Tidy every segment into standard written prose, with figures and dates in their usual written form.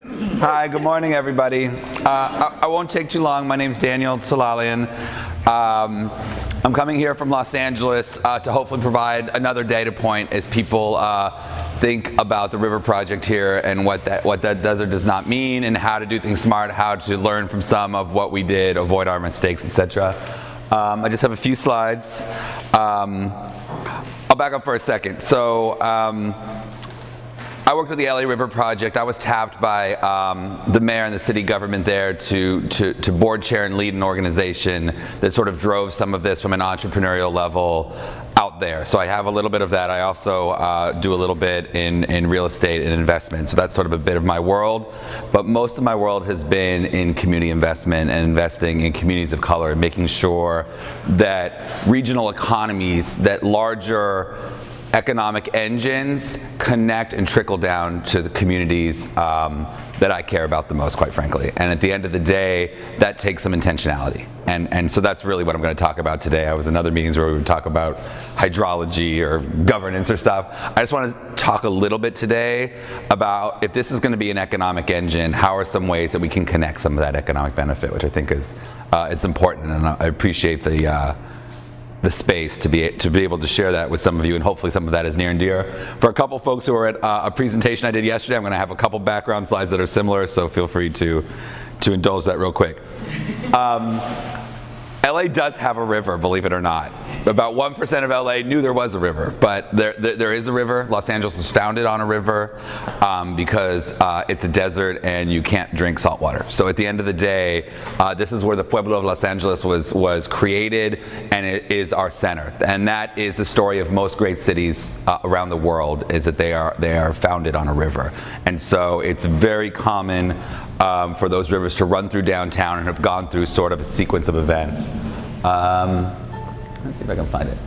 Hi, good morning, everybody. I won't take too long. My name's Daniel Tellalian. I'm coming here from Los Angeles to hopefully provide another data point as people think about the river project here and what that does or does not mean, and how to do things smart, how to learn from some of what we did, avoid our mistakes, etc. I just have a few slides. I'll back up for a second. So I worked with the LA River Project. I was tapped by the mayor and the city government there to board chair and lead an organization that sort of drove some of this from an entrepreneurial level out there. So I have a little bit of that. I also do a little bit in real estate and investment. So that's sort of a bit of my world. But most of my world has been in community investment and investing in communities of color and making sure that regional economies, that larger economic engines connect and trickle down to the communities that I care about the most, quite frankly. And at the end of the day, that takes some intentionality. And so that's really what I'm going to talk about today. I was in other meetings where we would talk about hydrology or governance or stuff. I just want to talk a little bit today about, if this is going to be an economic engine, how are some ways that we can connect some of that economic benefit, which I think is important. And I appreciate the space to be able to share that with some of you, and hopefully some of that is near and dear. For a couple folks who were at a presentation I did yesterday, I'm going to have a couple background slides that are similar, so feel free to indulge that real quick. LA does have a river, believe it or not. About 1% of LA knew there was a river, but there is a river. Los Angeles was founded on a river because it's a desert and you can't drink salt water. So at the end of the day, this is where the Pueblo of Los Angeles was created, and it is our center. And that is the story of most great cities around the world, is that they are founded on a river. And so it's very common for those rivers to run through downtown and have gone through sort of a sequence of events. Let's see if I can find it.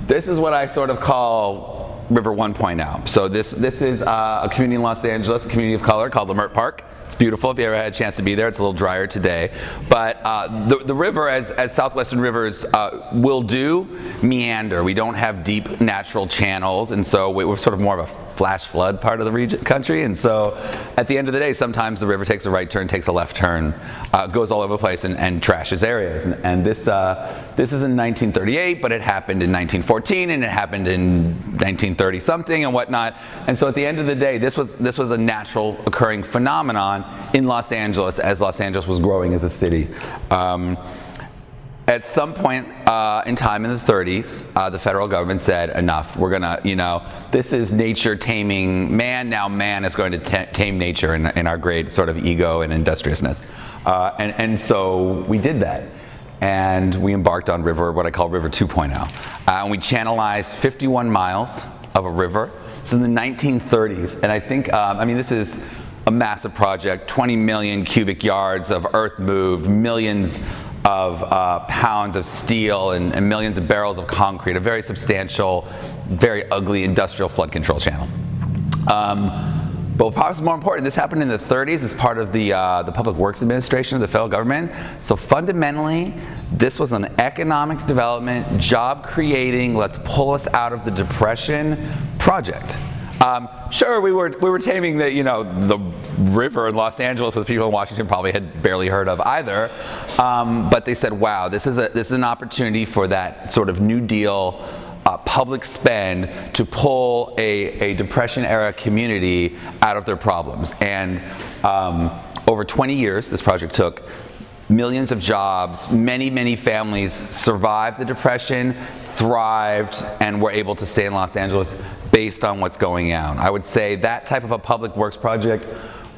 This is what I sort of call River 1.0. So this is a community in Los Angeles, a community of color called Lemert Park. It's beautiful if you ever had a chance to be there. It's a little drier today. But the river, as southwestern rivers will do, meander. We don't have deep natural channels, and so we're sort of more of a flash flood part of the country. And so at the end of the day, sometimes the river takes a right turn, takes a left turn, goes all over the place and trashes areas. And this is in 1938, but it happened in 1914, and it happened in 1930 something and whatnot. And so at the end of the day, this was a natural occurring phenomenon in Los Angeles as Los Angeles was growing as a city. At some point in time in the 30s, the federal government said, enough. We're gonna, this is nature taming man. Now man is going to tame nature in our great sort of ego and industriousness. And so we did that. And we embarked on what I call River 2.0. And we channelized 51 miles of a river. It's in the 1930s. And I think, this is a massive project, 20 million cubic yards of earth moved, millions of pounds of steel and millions of barrels of concrete, a very substantial, very ugly industrial flood control channel. But perhaps more important, this happened in the 30s as part of the Public Works Administration of the federal government. So fundamentally, this was an economic development, job creating, let's pull us out of the Depression project. Sure, we were taming the river in Los Angeles, with people in Washington probably had barely heard of either. But they said, wow, this is an opportunity for that sort of New Deal public spend to pull a Depression-era community out of their problems. And over 20 years, this project took, millions of jobs, many families survived the Depression, thrived, and were able to stay in Los Angeles based on what's going on. I would say that type of a public works project,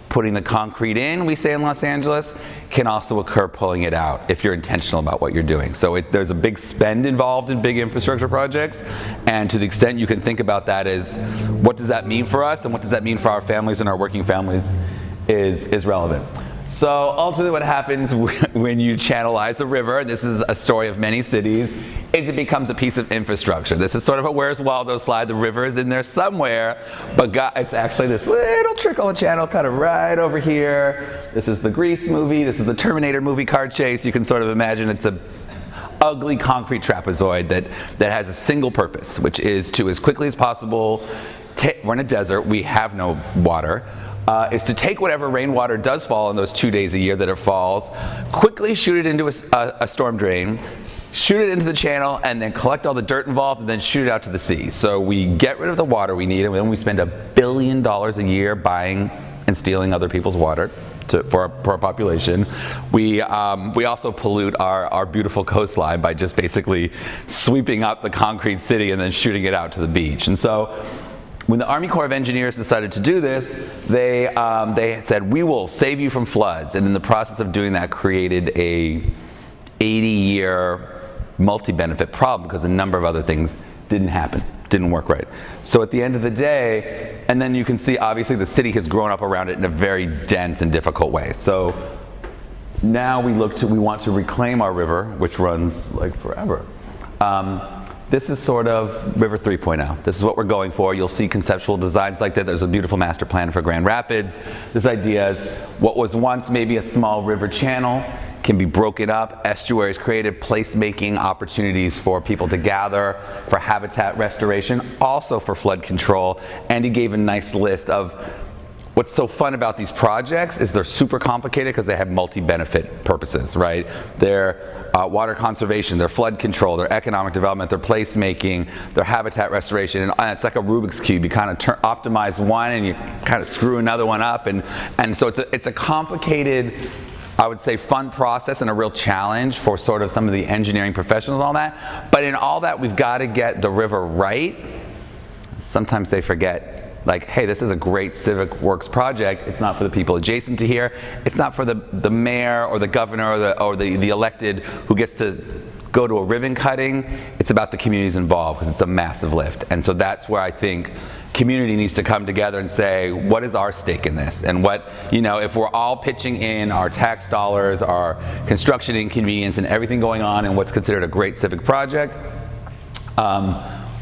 putting the concrete in, we say in Los Angeles, can also occur pulling it out if you're intentional about what you're doing. So there's a big spend involved in big infrastructure projects, and to the extent you can think about that as, what does that mean for us and what does that mean for our families and our working families is relevant. So ultimately what happens when you channelize a river, and this is a story of many cities, is it becomes a piece of infrastructure. This is sort of a Where's Waldo slide. The river is in there somewhere, but it's actually this little trickle of channel kind of right over here. This is the Grease movie. This is the Terminator movie car chase. You can sort of imagine it's a ugly concrete trapezoid that has a single purpose, which is to, as quickly as possible, we're in a desert, we have no water, is to take whatever rainwater does fall in those 2 days a year that it falls, quickly shoot it into a storm drain, shoot it into the channel, and then collect all the dirt involved, and then shoot it out to the sea. So we get rid of the water we need, and then we spend $1 billion a year buying and stealing other people's water for our population. We also pollute our beautiful coastline by just basically sweeping up the concrete city and then shooting it out to the beach. And so when the Army Corps of Engineers decided to do this, they said, we will save you from floods. And in the process of doing that, created a 80-year multi-benefit problem because a number of other things didn't happen, didn't work right. So at the end of the day, and then you can see obviously the city has grown up around it in a very dense and difficult way. So now we want to reclaim our river, which runs like forever. This is sort of River 3.0. This is what we're going for. You'll see conceptual designs like that. There's a beautiful master plan for Grand Rapids. This idea is what was once maybe a small river channel can be broken up, estuaries created, placemaking opportunities for people to gather, for habitat restoration, also for flood control. And he gave a nice list of what's so fun about these projects is they're super complicated because they have multi-benefit purposes, right? They're water conservation, their flood control, their economic development, their placemaking, their habitat restoration, and it's like a Rubik's Cube. You kind of optimize one and you kind of screw another one up, and so it's a complicated, I would say, fun process and a real challenge for sort of some of the engineering professionals and all that. But in all that, we've got to get the river right. Sometimes they forget, like, hey, this is a great civic works project. It's not for the people adjacent to here. It's not for the mayor or the governor or the elected who gets to go to a ribbon cutting. It's about the communities involved because it's a massive lift. And so that's where I think community needs to come together and say, what is our stake in this? And what, if we're all pitching in our tax dollars, our construction inconvenience, and everything going on in what's considered a great civic project,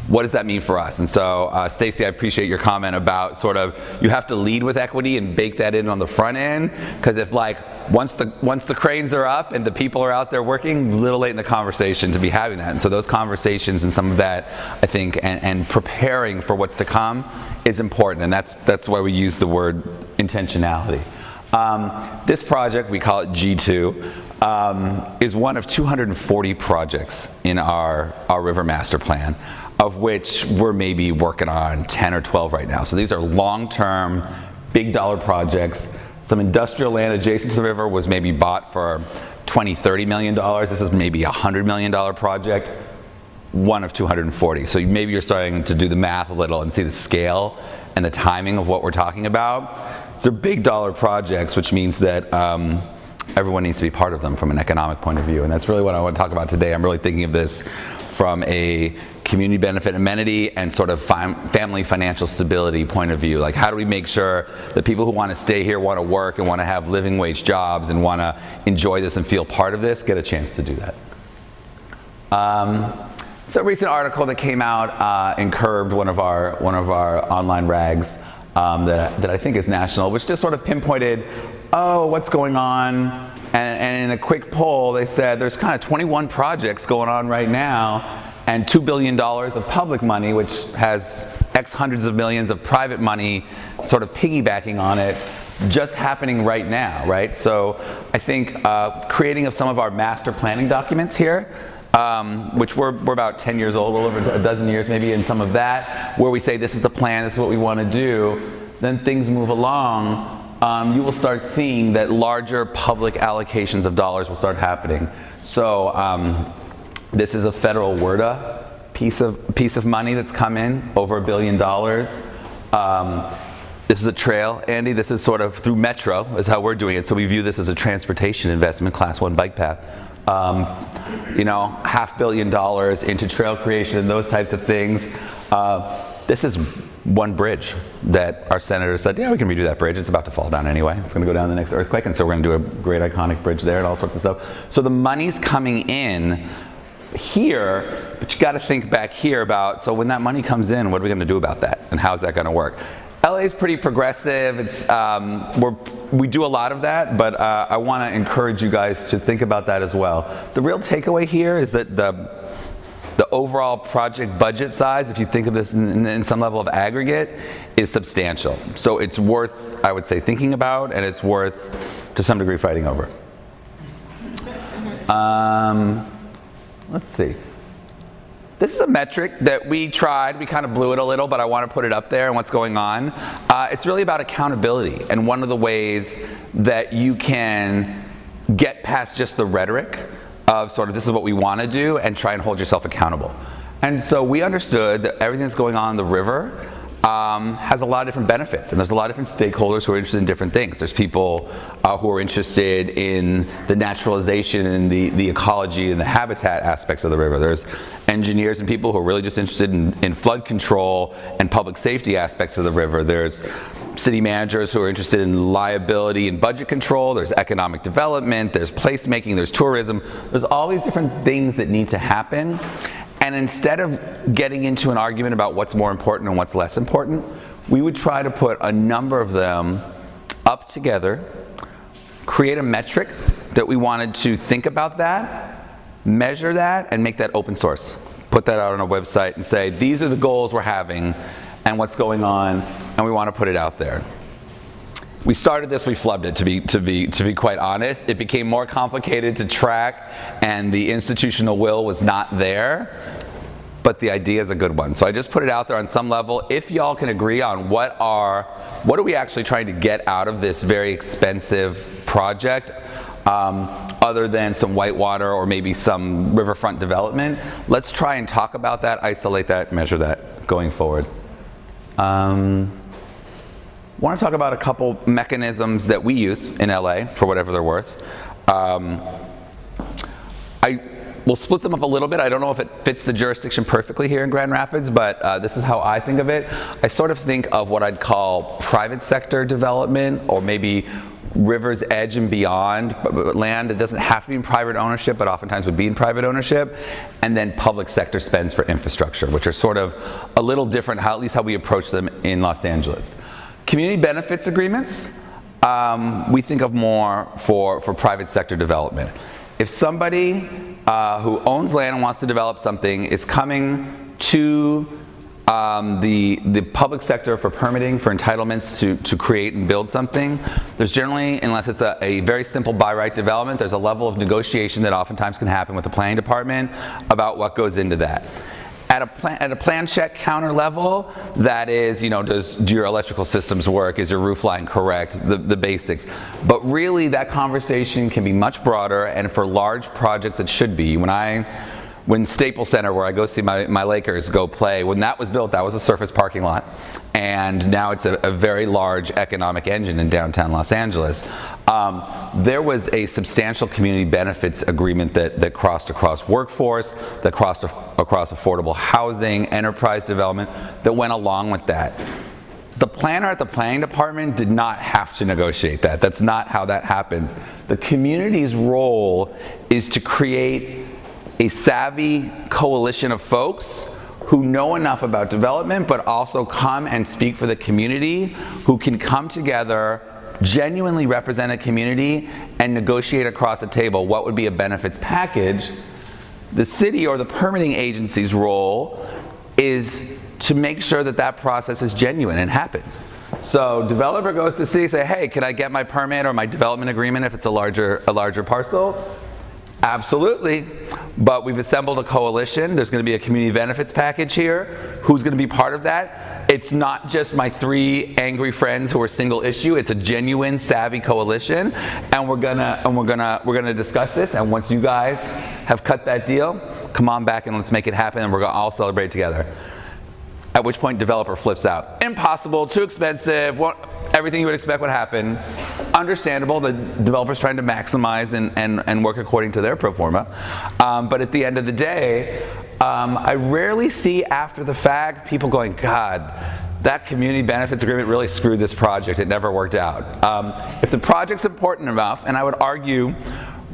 what does that mean for us? And so, Stacy, I appreciate your comment about sort of you have to lead with equity and bake that in on the front end, because if once the cranes are up and the people are out there working, a little late in the conversation to be having that. And so those conversations and some of that, I think, and preparing for what's to come is important, and that's why we use the word intentionality. This project, we call it G2, is one of 240 projects in our river master plan, of which we're maybe working on 10 or 12 right now. So these are long-term, big dollar projects. Some industrial land adjacent to the river was maybe bought for $20, $30 million. This is maybe a $100 million project, one of 240. So maybe you're starting to do the math a little and see the scale and the timing of what we're talking about. These are big dollar projects, which means that everyone needs to be part of them from an economic point of view. And that's really what I want to talk about today. I'm really thinking of this from a community benefit amenity and sort of family financial stability point of view. Like, how do we make sure that people who want to stay here, want to work, and want to have living wage jobs and want to enjoy this and feel part of this, get a chance to do that? So a recent article that came out in Curbed, one of our online rags that I think is national, which just sort of pinpointed, what's going on? And in a quick poll, they said there's kind of 21 projects going on right now, and $2 billion of public money, which has X hundreds of millions of private money sort of piggybacking on it, just happening right now, right? So I think creating of some of our master planning documents here, which we're about 10 years old, a little over a dozen years maybe in some of that, where we say this is the plan, this is what we want to do, then things move along. You will start seeing that larger public allocations of dollars will start happening. So this is a federal WRDA piece of money that's come in, over $1 billion. This is a trail, Andy. This is sort of through Metro is how we're doing it. So we view this as a transportation investment, Class 1 bike path. $500 million into trail creation and those types of things. This is one bridge that our senator said, yeah, we can redo that bridge. It's about to fall down anyway. It's going to go down the next earthquake, and so we're going to do a great iconic bridge there and all sorts of stuff. So the money's coming in here, but you got to think back here about, so when that money comes in, what are we going to do about that, and how is that going to work? LA is pretty progressive. It's we do a lot of that, but I want to encourage you guys to think about that as well. The real takeaway here is that the overall project budget size, if you think of this in some level of aggregate, is substantial. So it's worth, I would say, thinking about, and it's worth, to some degree, fighting over. Let's see. This is a metric that we tried. We kind of blew it a little, but I want to put it up there and what's going on. It's really about accountability, and one of the ways that you can get past just the rhetoric of sort of this is what we want to do and try and hold yourself accountable. And so we understood that everything that's going on in the river has a lot of different benefits, and there's a lot of different stakeholders who are interested in different things. There's people who are interested in the naturalization and the ecology and the habitat aspects of the river. There's engineers and people who are really just interested in flood control and public safety aspects of the river. There's city managers who are interested in liability and budget control. There's economic development, there's placemaking, there's tourism. There's all these different things that need to happen. And instead of getting into an argument about what's more important and what's less important, we would try to put a number of them up together, create a metric that we wanted to think about that, measure that, and make that open source. Put that out on our website and say, these are the goals we're having and what's going on, and we want to put it out there. We started this, we flubbed it, to be quite honest. It became more complicated to track, and the institutional will was not there, but the idea is a good one. So I just put it out there on some level. If y'all can agree on what are we actually trying to get out of this very expensive project, other than some whitewater or maybe some riverfront development, let's try and talk about that, isolate that, measure that going forward. I want to talk about a couple mechanisms that we use in LA for whatever they're worth. We'll split them up a little bit. I don't know if it fits the jurisdiction perfectly here in Grand Rapids, but this is how I think of it. I sort of think of what I'd call private sector development, or maybe river's edge and beyond, land that doesn't have to be in private ownership, but oftentimes would be in private ownership, and then public sector spends for infrastructure, which are sort of a little different, at least how we approach them in Los Angeles. Community benefits agreements, we think of more for private sector development. If somebody who owns land and wants to develop something is coming to the public sector for permitting, for entitlements to create and build something, there's generally, unless it's a very simple by right development, there's a level of negotiation that oftentimes can happen with the planning department about what goes into that. At a plan check counter level, that is, do your electrical systems work? Is your roof line correct? The basics. But really, that conversation can be much broader, and for large projects, it should be. When Staples Center, where I go see my Lakers go play, when that was built, that was a surface parking lot. And now it's a very large economic engine in downtown Los Angeles. There was a substantial community benefits agreement that crossed across workforce, that crossed across affordable housing, enterprise development, that went along with that. The planner at the planning department did not have to negotiate that. That's not how that happens. The community's role is to create a savvy coalition of folks who know enough about development, but also come and speak for the community, who can come together, genuinely represent a community, and negotiate across a table what would be a benefits package. The city or the permitting agency's role is to make sure that process is genuine and happens. So developer goes to city, say, hey, can I get my permit or my development agreement if it's a larger parcel? Absolutely, but we've assembled a coalition. There's going to be a community benefits package here. Who's going to be part of that? It's not just my 3 angry friends who are single issue. It's a genuine, savvy coalition, and we're gonna discuss this. And once you guys have cut that deal, come on back and let's make it happen, and we're gonna all celebrate together. At which point, developer flips out. Impossible, too expensive, everything you would expect would happen. Understandable, the developer's trying to maximize and work according to their pro forma. But at the end of the day, I rarely see after the fact people going, God, that community benefits agreement really screwed this project, it never worked out. If the project's important enough, and I would argue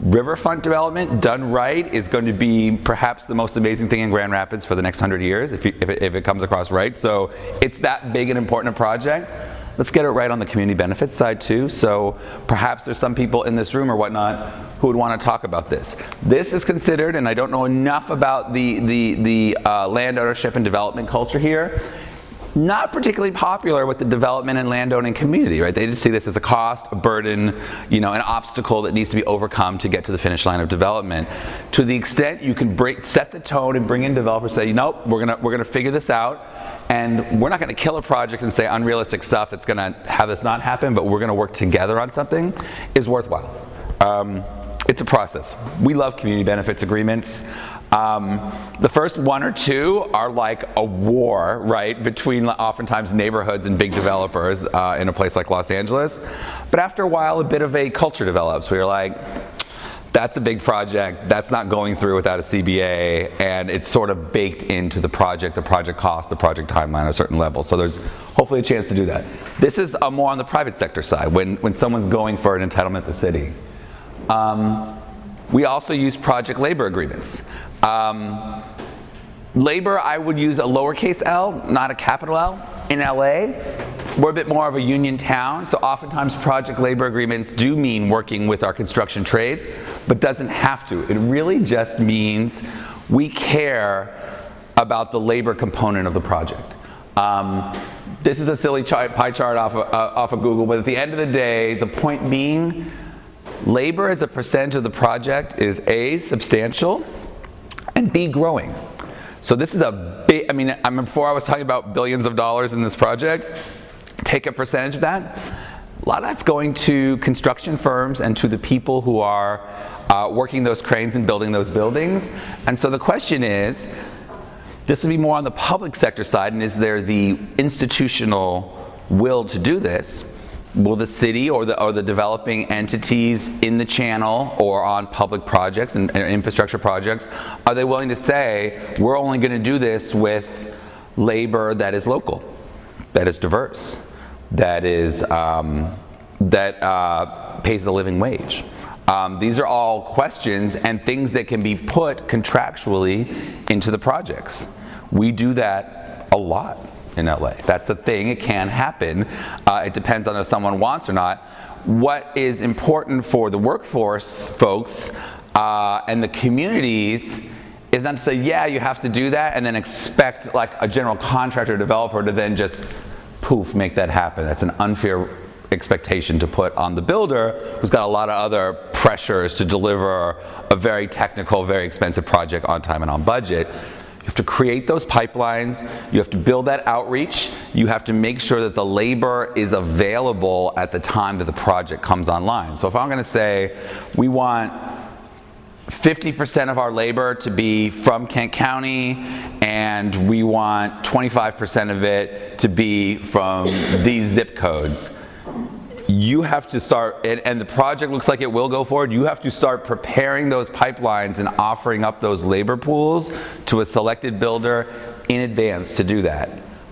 riverfront development done right is going to be perhaps the most amazing thing in Grand Rapids for the next 100 years if it comes across right. So it's that big and important a project. let's get it right on the community benefits side too. So perhaps there's some people in this room or whatnot who would want to talk about this. This is considered, and I don't know enough about the land ownership and development culture here, not particularly popular with the development and landowning community, right? They just see this as a cost, a burden, an obstacle that needs to be overcome to get to the finish line of development. To the extent you can set the tone and bring in developers, say, nope, we're gonna figure this out, and we're not gonna kill a project and say unrealistic stuff that's gonna have this not happen, but we're gonna work together on something, is worthwhile. It's a process. We love community benefits agreements. The first one or two are like a war, right, between oftentimes neighborhoods and big developers in a place like Los Angeles. But after a while, a bit of a culture develops where you're like, that's a big project, that's not going through without a CBA, and it's sort of baked into the project cost, the project timeline at a certain level. So there's hopefully a chance to do that. This is more on the private sector side, when someone's going for an entitlement to the city. We also use project labor agreements. Labor, I would use a lowercase l, not a capital L. In LA, we're a bit more of a union town, so oftentimes project labor agreements do mean working with our construction trades, but doesn't have to. It really just means we care about the labor component of the project. This is a silly pie chart off of Google, but at the end of the day, the point being, labor as a percentage of the project is A, substantial, and B, growing. So this is a big, before I was talking about billions of dollars in this project, take a percentage of that. A lot of that's going to construction firms and to the people who are working those cranes and building those buildings. And so the question is, this would be more on the public sector side, and is there the institutional will to do this? Will the city or the developing entities in the channel or on public projects and infrastructure projects, are they willing to say, we're only going to do this with labor that is local, that is diverse, that is pays a living wage? These are all questions and things that can be put contractually into the projects. We do that a lot in LA. That's a thing, it can happen. It depends on if someone wants or not. What is important for the workforce folks and the communities is not to say, yeah, you have to do that, and then expect like a general contractor or developer to then just poof, make that happen. That's an unfair expectation to put on the builder, who's got a lot of other pressures to deliver a very technical, very expensive project on time and on budget. You have to create those pipelines, you have to build that outreach, you have to make sure that the labor is available at the time that the project comes online. So if I'm gonna say, we want 50% of our labor to be from Kent County, and we want 25% of it to be from these zip codes, you have to start, and the project looks like it will go forward, you have to start preparing those pipelines and offering up those labor pools to a selected builder in advance to do that.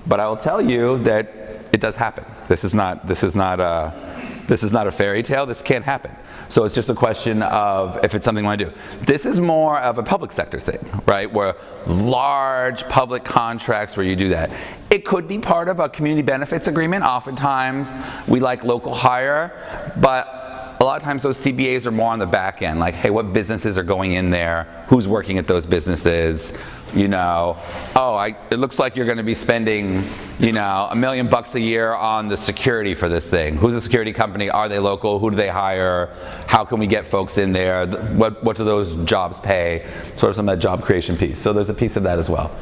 But I will tell you that it does happen. This is not a fairy tale, this can't happen. So it's just a question of if it's something you want to do. This is more of a public sector thing, right? Where large public contracts where you do that. It could be part of a community benefits agreement. Oftentimes we like local hire, but a lot of times those CBAs are more on the back end, like, hey, what businesses are going in there? Who's working at those businesses? It looks like you're going to be spending, $1 million a year on the security for this thing. Who's the security company? Are they local? Who do they hire? How can we get folks in there? What do those jobs pay? Sort of some of that job creation piece. So there's a piece of that as well.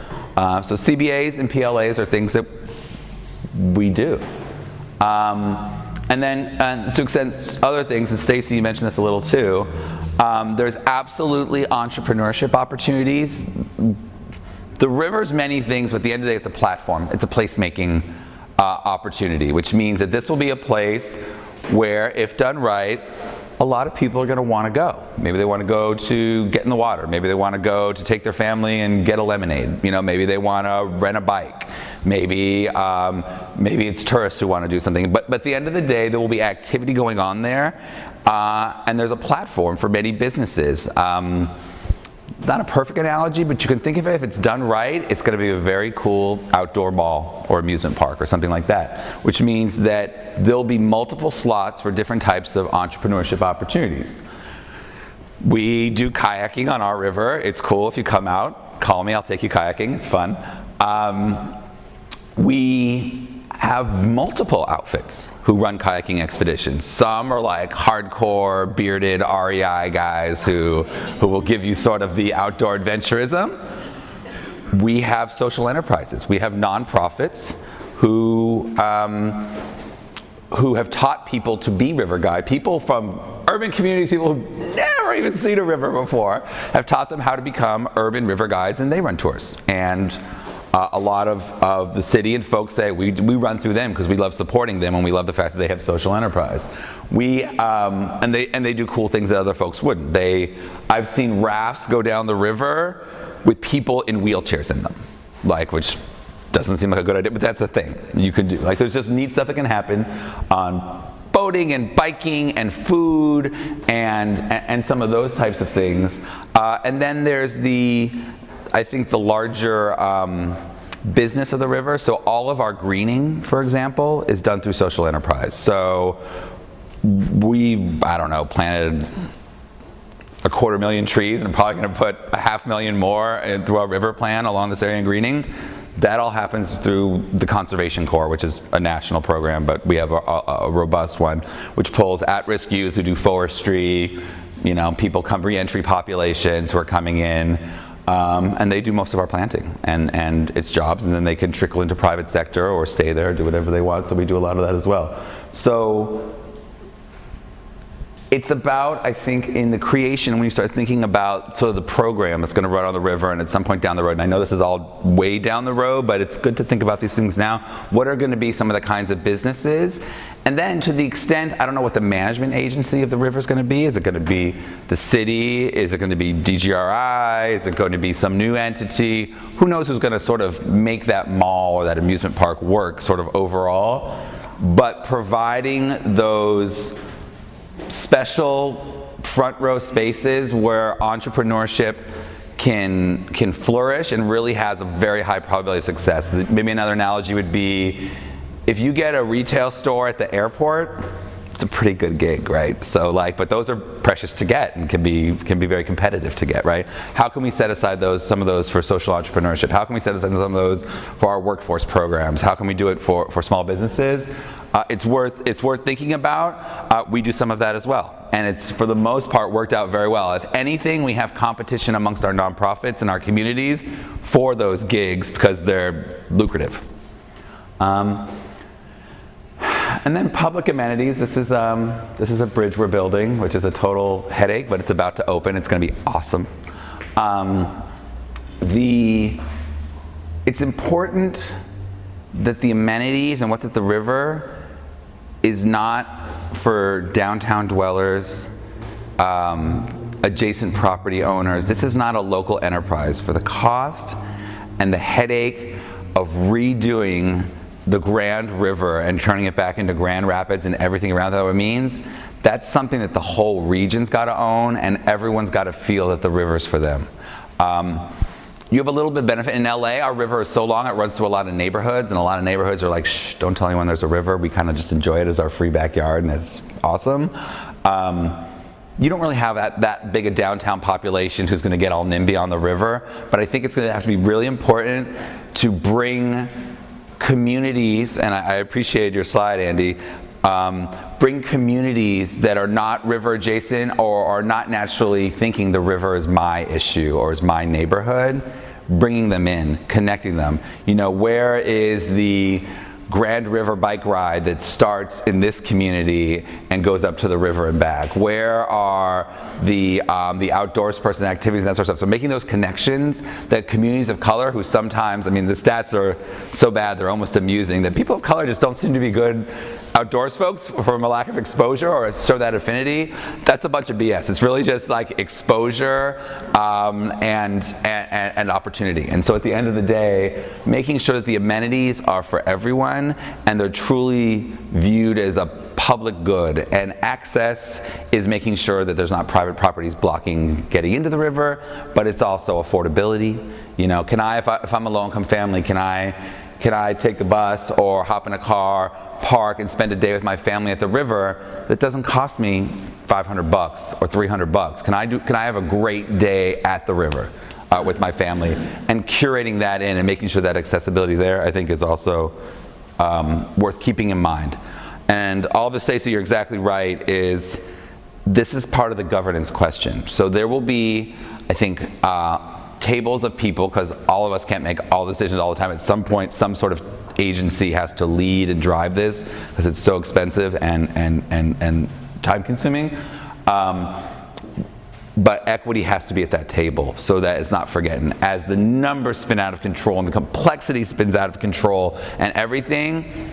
So CBAs and PLAs are things that we do. And then to extend other things, and Stacy, you mentioned this a little too, there's absolutely entrepreneurship opportunities. The river's many things, but at the end of the day, it's a platform. It's a placemaking opportunity, which means that this will be a place where, if done right, a lot of people are going to want to go. Maybe they want to go to get in the water. Maybe they want to go to take their family and get a lemonade. Maybe they want to rent a bike. Maybe it's tourists who want to do something. But at the end of the day, there will be activity going on there, and there's a platform for many businesses. not a perfect analogy, but you can think of it, if it's done right, it's going to be a very cool outdoor mall or amusement park or something like that, which means that there'll be multiple slots for different types of entrepreneurship opportunities. We do kayaking on our river. It's cool if you come out. Call me, I'll take you kayaking. It's fun. We have multiple outfits who run kayaking expeditions. Some are like hardcore, bearded REI guys who will give you sort of the outdoor adventurism. We have social enterprises. We have nonprofits who have taught people to be river guide. People from urban communities, people who've never even seen a river before, have taught them how to become urban river guides, and they run tours. And a lot of the city and folks say we run through them because we love supporting them and we love the fact that they have social enterprise. And they do cool things that other folks wouldn't. I've seen rafts go down the river with people in wheelchairs in them, which doesn't seem like a good idea, but that's a thing you can do. There's just neat stuff that can happen on boating and biking and food and some of those types of things. And then there's I think the larger business of the river. So all of our greening, for example, is done through social enterprise. So planted 250,000 trees and probably going to put 500,000 more through our river plan along this area in greening. That all happens through the Conservation Corps, which is a national program, but we have a robust one, which pulls at-risk youth who do forestry, people re-entry populations who are coming in. And they do most of our planting and it's jobs, and then they can trickle into private sector or stay there, do whatever they want. So we do a lot of that as well. So it's about, I think, in the creation, when you start thinking about sort of the program that's going to run on the river and at some point down the road, and I know this is all way down the road, but it's good to think about these things now. What are going to be some of the kinds of businesses? And then to the extent, I don't know what the management agency of the river is going to be. Is it going to be the city? Is it going to be DGRI? Is it going to be some new entity? Who knows who's going to sort of make that mall or that amusement park work sort of overall? But providing those special front row spaces where entrepreneurship can flourish and really has a very high probability of success. Maybe another analogy would be, if you get a retail store at the airport, it's a pretty good gig, right? So but those are precious to get and can be very competitive to get, right? How can we set aside some of those for social entrepreneurship? How can we set aside some of those for our workforce programs? How can we do it for small businesses? It's worth thinking about. We do some of that as well, and it's for the most part worked out very well. If anything, we have competition amongst our nonprofits and our communities for those gigs because they're lucrative. And then public amenities. This is a bridge we're building, which is a total headache, but it's about to open. It's going to be awesome. It's important that the amenities and what's at the river is not for downtown dwellers, adjacent property owners. This is not a local enterprise. For the cost and the headache of redoing the Grand River and turning it back into Grand Rapids and everything around that it means, that's something that the whole region's got to own, and everyone's got to feel that the river's for them. You have a little bit of benefit. In LA, our river is so long, it runs through a lot of neighborhoods, and a lot of neighborhoods are like, shh, don't tell anyone there's a river. We kind of just enjoy it as our free backyard, and it's awesome. You don't really have that big a downtown population who's going to get all NIMBY on the river, but I think it's going to have to be really important to bring communities, and I appreciated your slide, Andy, bring communities that are not river adjacent or are not naturally thinking the river is my issue or is my neighborhood, bringing them in, connecting them. Where is the Grand River bike ride that starts in this community and goes up to the river and back? Where are the outdoors person activities and that sort of stuff? So making those connections that communities of color, who sometimes, the stats are so bad they're almost amusing, that people of color just don't seem to be good outdoors folks from a lack of exposure or show that affinity. That's a bunch of BS. It's really just like exposure and opportunity. And so at the end of the day, making sure that the amenities are for everyone and they're truly viewed as a public good, and access is making sure that there's not private properties blocking getting into the river, but it's also affordability. You know, can I, if I'm a low-income family, can I take the bus or hop in a car, park, and spend a day with my family at the river that doesn't cost me $500 or $300? Can I have a great day at the river with my family? And curating that in and making sure that accessibility there, I think, is also worth keeping in mind. And all of this, Stacey, you're exactly right, is this is part of the governance question. So there will be, I think, tables of people, because all of us can't make all decisions all the time. At some point, some sort of agency has to lead and drive this, because it's so expensive and time-consuming. But equity has to be at that table so that it's not forgotten. As the numbers spin out of control and the complexity spins out of control and everything,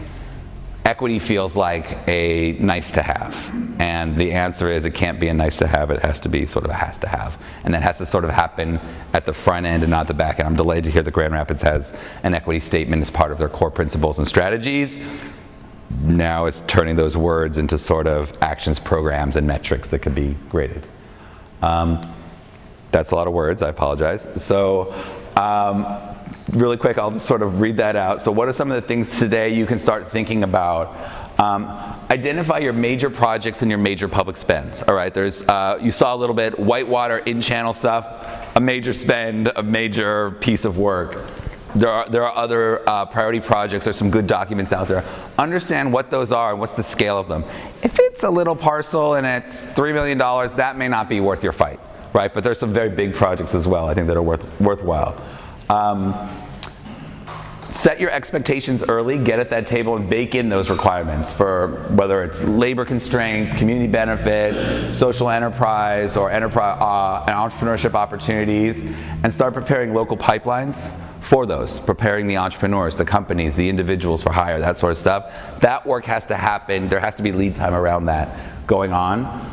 equity feels like a nice to have. And the answer is it can't be a nice to have, it has to be sort of a has to have. And that has to sort of happen at the front end and not the back end. I'm delighted to hear that Grand Rapids has an equity statement as part of their core principles and strategies. Now it's turning those words into sort of actions, programs, and metrics that could be graded. That's a lot of words, I apologize. So really quick, I'll just sort of read that out. So what are some of the things today you can start thinking about? Identify your major projects and your major public spends. All right, there's, you saw a little bit, whitewater, in-channel stuff, a major spend, a major piece of work. There are other priority projects. There's some good documents out there. Understand what those are and what's the scale of them. If it's a little parcel and it's $3 million, that may not be worth your fight, right? But there's some very big projects as well, I think, that are worthwhile. Set your expectations early, get at that table and bake in those requirements for whether it's labor constraints, community benefit, social enterprise, or enterprise and entrepreneurship opportunities, and start preparing local pipelines for those, preparing the entrepreneurs, the companies, the individuals for hire, that sort of stuff. That work has to happen. There has to be lead time around that going on.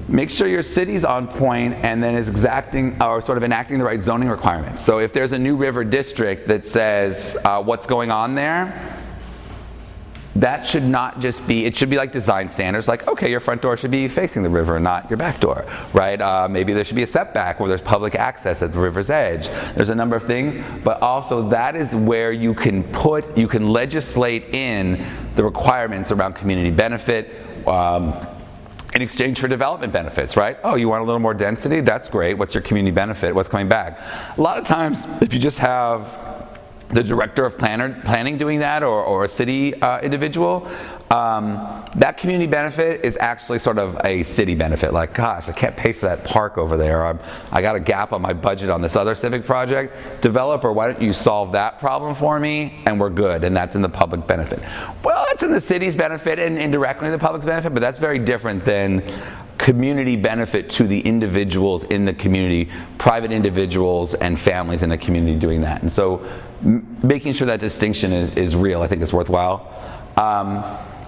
Make sure your city's on point and then is exacting or sort of enacting the right zoning requirements. So if there's a new river district that says what's going on there, that should not just be, it should be like design standards, like, okay, your front door should be facing the river, not your back door, right? Maybe there should be a setback where there's public access at the river's edge. There's a number of things, but also that is where you can legislate in the requirements around community benefit, in exchange for development benefits, right? Oh, you want a little more density? That's great. What's your community benefit? What's coming back? A lot of times, if you just have the director of planning doing that, or a city individual, that community benefit is actually sort of a city benefit. Like, gosh, I can't pay for that park over there. I got a gap on my budget on this other civic project. Developer, why don't you solve that problem for me? And we're good, and that's in the public benefit. Well, that's in the city's benefit and indirectly in the public's benefit, but that's very different than community benefit to the individuals in the community, private individuals and families in the community doing that. And so making sure that distinction is real, I think, is worthwhile.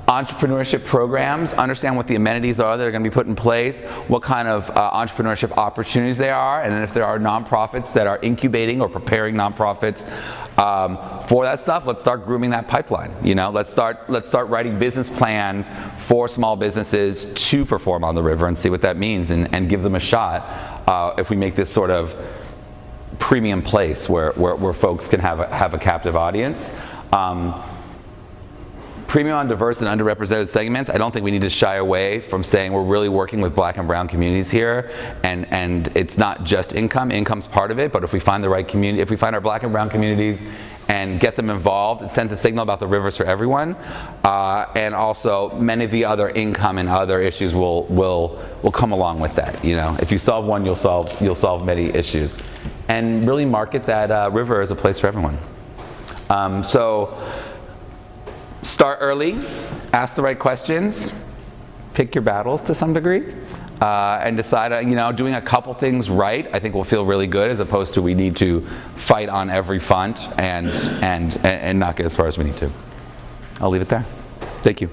Entrepreneurship programs, understand what the amenities are that are going to be put in place, what kind of entrepreneurship opportunities there are, and then if there are nonprofits that are incubating or preparing nonprofits for that stuff, let's start grooming that pipeline. You know, let's start writing business plans for small businesses to perform on the river and see what that means, and give them a shot if we make this sort of premium place where folks can have a captive audience. Premium on diverse and underrepresented segments, I don't think we need to shy away from saying we're really working with black and brown communities here, and it's not just income. Income's part of it, but if we find the right community, if we find our black and brown communities and get them involved, it sends a signal about the rivers for everyone, and also many of the other income and other issues will come along with that. You know, if you solve one, you'll solve many issues, and really market that river as a place for everyone. So start early, ask the right questions, pick your battles to some degree, and decide, you know, doing a couple things right, I think will feel really good, as opposed to we need to fight on every front and not get as far as we need to. I'll leave it there. Thank you.